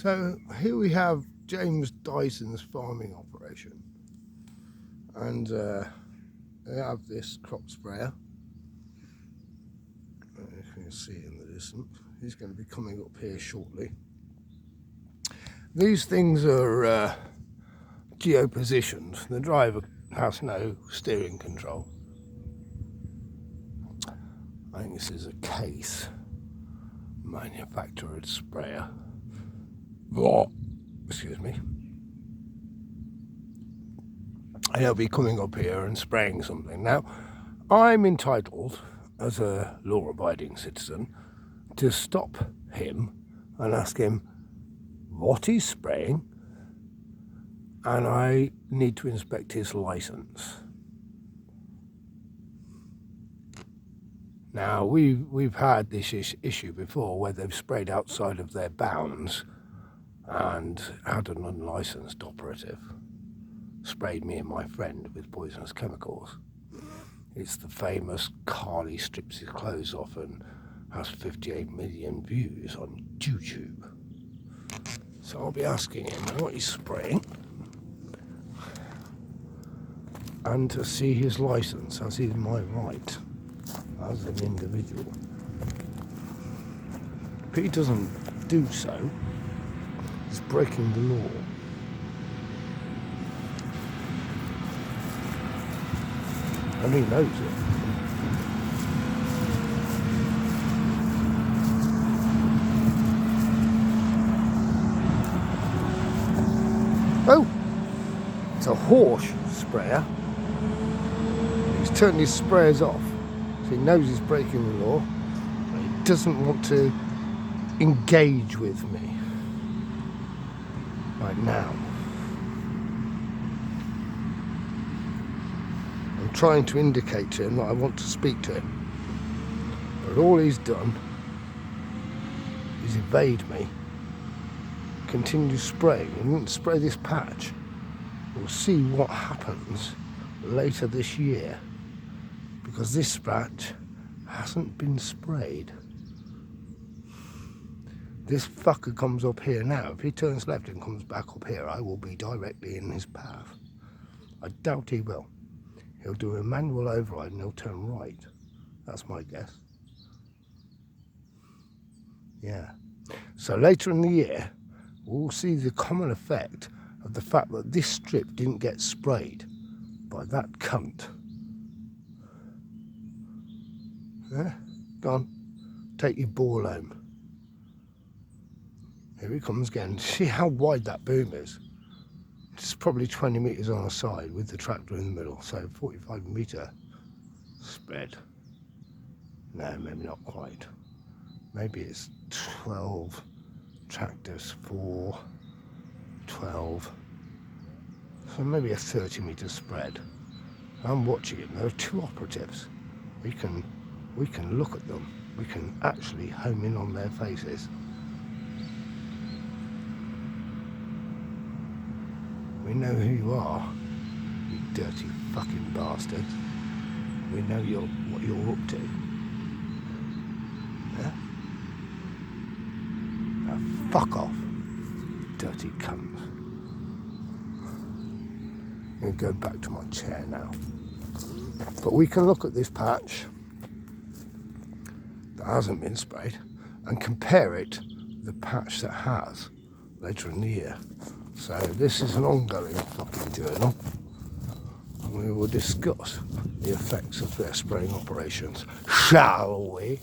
So here we have James Dyson's farming operation, and they have this crop sprayer. You can see in the distance. He's going to be coming up here shortly. These things are geo-positioned. The driver has no steering control. I think this is a Case manufactured sprayer. Excuse me. And he'll be coming up here and spraying something. Now, I'm entitled, as a law-abiding citizen, to stop him and ask him what he's spraying, and I need to inspect his license. Now, we've had this issue before where they've sprayed outside of their bounds and had an unlicensed operative sprayed me and my friend with poisonous chemicals. It's the famous Carly strips his clothes off and has 58 million views on YouTube. So I'll be asking him what he's spraying and to see his license, as is my right as an individual. If he doesn't do so, he's breaking the law. And he knows it. Oh, it's a horse sprayer. He's turned his sprayers off. So he knows he's breaking the law. But he doesn't want to engage with me right now. I'm trying to indicate to him that I want to speak to him. But all he's done is evade me. Continue spraying. He won't spray this patch. We'll see what happens later this year, because this patch hasn't been sprayed. This fucker comes up here now. If he turns left and comes back up here, I will be directly in his path. I doubt he will. He'll do a manual override and he'll turn right. That's my guess. Yeah. So later in the year, we'll see the common effect of the fact that this strip didn't get sprayed by that cunt. Yeah? Go on. Take your ball home. Here he comes again. See how wide that boom is? It's probably 20 metres on the side with the tractor in the middle, so 45 metre spread. No, maybe not quite. Maybe it's 12 tractors for 12. So maybe a 30 metre spread. I'm watching it. There are two operatives. We can look at them. We can actually home in on their faces. We know who you are, you dirty fucking bastard. We know what you're up to. Yeah? Now fuck off, dirty cunts. I'm going to go back to my chair now. But we can look at this patch that hasn't been sprayed and compare it to the patch that has later in the year. So this is an ongoing fucking journal, and we will discuss the effects of their spraying operations, shall we?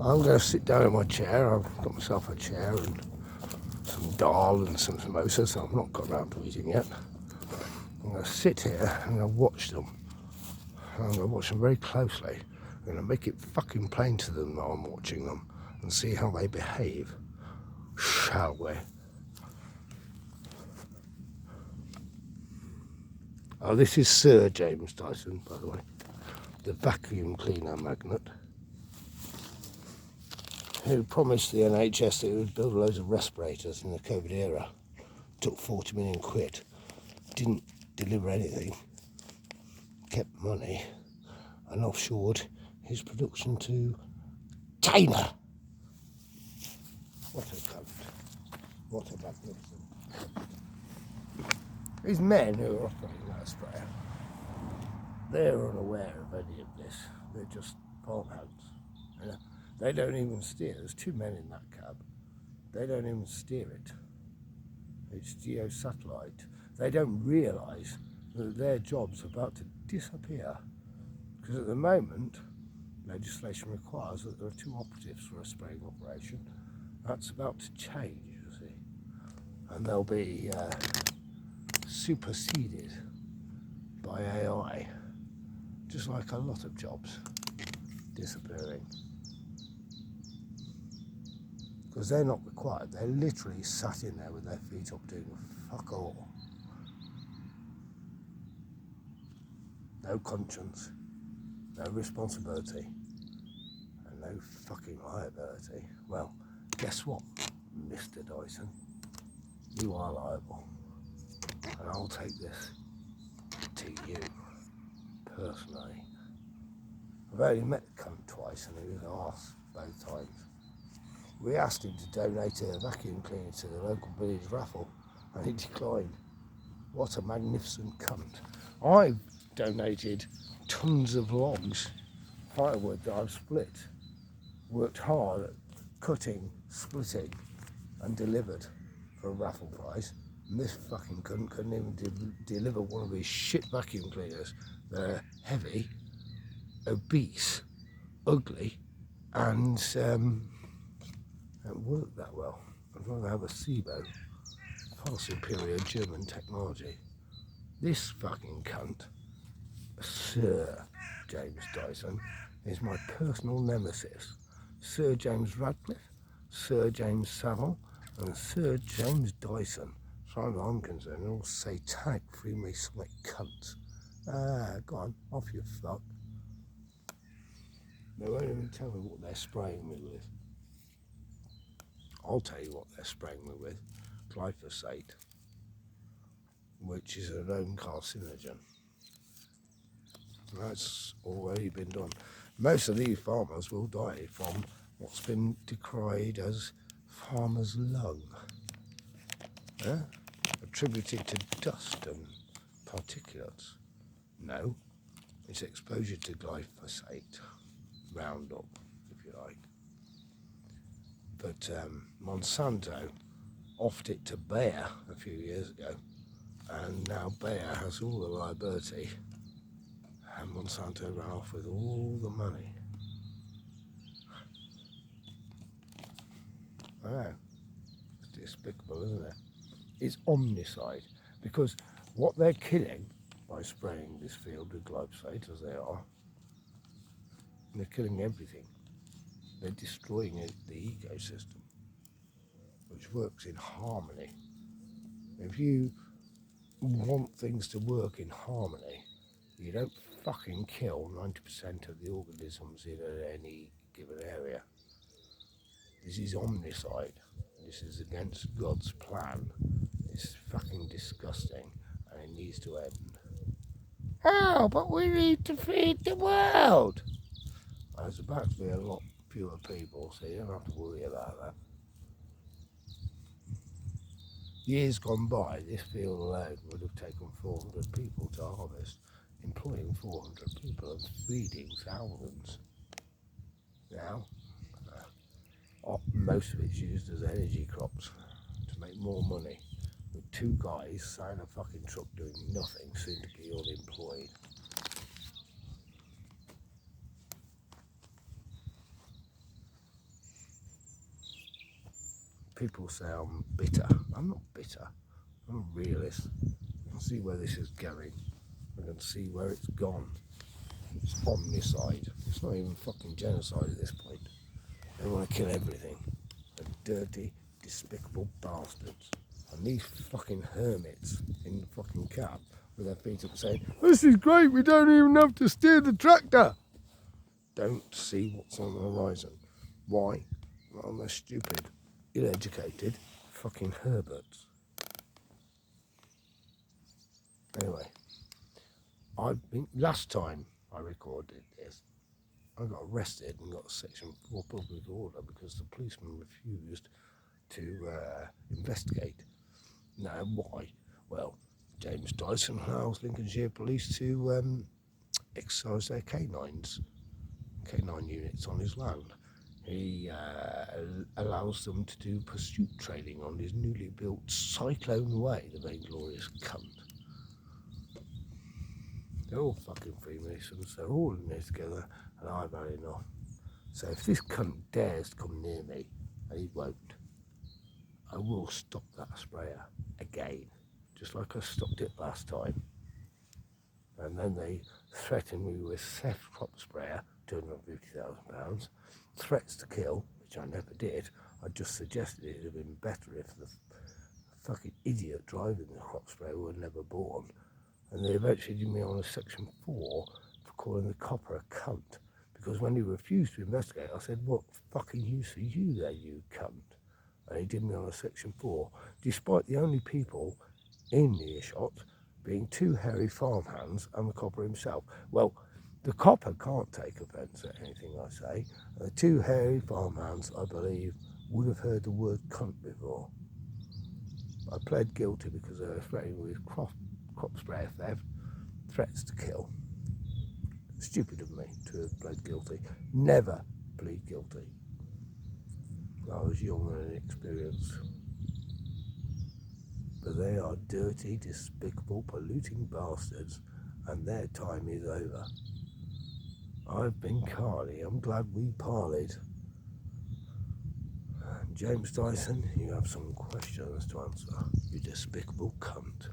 I'm going to sit down in my chair. I've got myself a chair and some dal and some samosas, so I've not got around to eating yet. I'm going to sit here and I'm going to watch them. I'm going to watch them very closely. I'm going to make it fucking plain to them that I'm watching them and see how they behave, shall we? Oh, this is Sir James Dyson, by the way, the vacuum cleaner magnate, who promised the NHS that he would build loads of respirators in the COVID era. Took 40 million quid, didn't deliver anything, kept money, and offshored his production to China. What a cunt. What a magnificent. These men who are operating that sprayer, they're unaware of any of this. They're just farmhands. You know? They don't even steer. There's 2 men in that cab. They don't even steer it. It's geo-satellite. They don't realise that their job's about to disappear. Because at the moment, legislation requires that there are 2 operatives for a spraying operation. That's about to change, you see. And they'll be superseded by AI, just like a lot of jobs disappearing. Because they're not required. They're literally sat in there with their feet up doing fuck all. No conscience, no responsibility, and no fucking liability. Well, guess what, Mr. Dyson? You are liable. And I'll take this to you, personally. I've only met the cunt twice and he was an arse both times. We asked him to donate a vacuum cleaner to the local village raffle and he declined. What a magnificent cunt. I've donated tons of logs, firewood that I've split, worked hard at cutting, splitting and delivered for a raffle prize. And this fucking cunt couldn't even deliver one of his shit vacuum cleaners. They're heavy, obese, ugly, and don't work that well. I'd rather have a SIBO, far superior German technology. This fucking cunt, Sir James Dyson, is my personal nemesis. Sir James Radcliffe, Sir James Savile, and Sir James Dyson. As far as I'm concerned, they're all satanic Freemasonic cunts. Go on, off you fuck. They won't even tell me what they're spraying me with. I'll tell you what they're spraying me with. Glyphosate, which is a known carcinogen. That's already been done. Most of these farmers will die from what's been decried as farmer's lung, attributed to dust and particulates. No, it's exposure to glyphosate, Roundup, if you like. But Monsanto offered it to Bayer a few years ago, and now Bayer has all the liability, and Monsanto ran off with all the money. I know, it's despicable, isn't it? It's omnicide, because what they're killing by spraying this field with glyphosate, as they are, they're killing everything. They're destroying the ecosystem, which works in harmony. If you want things to work in harmony, you don't fucking kill 90% of the organisms in any given area. This is omnicide. This is against God's plan. It's fucking disgusting and it needs to end. Oh, but we need to feed the world. There's about to be a lot fewer people, so you don't have to worry about that. Years gone by, this field alone would have taken 400 people to harvest, employing 400 people and feeding thousands. Now, most of it's used as energy crops to make more money, with 2 guys sat in a fucking truck doing nothing, soon to be unemployed. People say I'm bitter. I'm not bitter. I'm a realist. I can see where this is going. I can see where it's gone. It's omnicide. It's not even fucking genocide at this point. They want to kill everything. They're dirty, despicable bastards. And these fucking hermits in the fucking cab with their feet up saying, "This is great, we don't even have to steer the tractor." Don't see what's on the horizon. Why? Well, they're stupid, ill-educated, fucking Herberts. Anyway, last time I recorded this, I got arrested and got a Section 4 public order because the policeman refused to investigate. Now, why? Well, James Dyson allows Lincolnshire Police to exercise their canine units on his land. He allows them to do pursuit training on his newly built Cyclone Way, the vainglorious cunt. They're all fucking Freemasons, they're all in there together, and I've had enough. So if this cunt dares to come near me, and he won't, I will stop that sprayer again, just like I stopped it last time. And then they threatened me with theft crop sprayer, £250,000, threats to kill, which I never did. I just suggested it would have been better if the fucking idiot driving the crop sprayer were never born. And they eventually did me on a section 4 for calling the copper a cunt. Because when he refused to investigate, I said, what fucking use are you there, you cunt? And he did me on a section 4, despite the only people in earshot being 2 hairy farmhands and the copper himself. Well, the copper can't take offence at anything I say. And the 2 hairy farmhands, I believe, would have heard the word cunt before. I pled guilty because they were threatening with crop sprayer theft, threats to kill. Stupid of me to have pled guilty. Never plead guilty. I was young and inexperienced. But they are dirty, despicable, polluting bastards, and their time is over. I've been Carly. I'm glad we parleyed. James Dyson, you have some questions to answer, you despicable cunt.